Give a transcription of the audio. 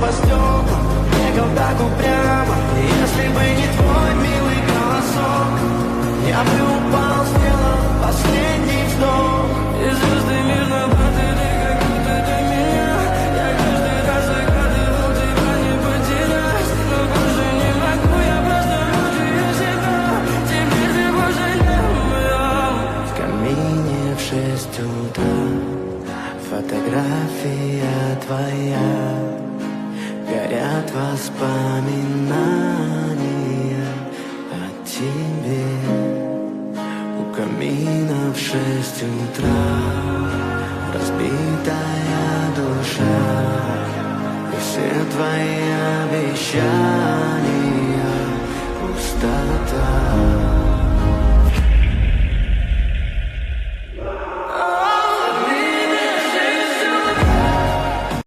по стеклам, бегал так упрямо. Если бы не твой милый голосок, я бы упал, сделал последний вздох. И звезды мирно падали, как будто для меня. Я каждый раз загадывал тебя не потерять, но больше не могу, я просто мучаю себя. Теперь ты пожалел. В камине в 6 утра фотография твоя, горят воспоминания о тебе. У камина в 6 утра разбитая душа, и все твои обещания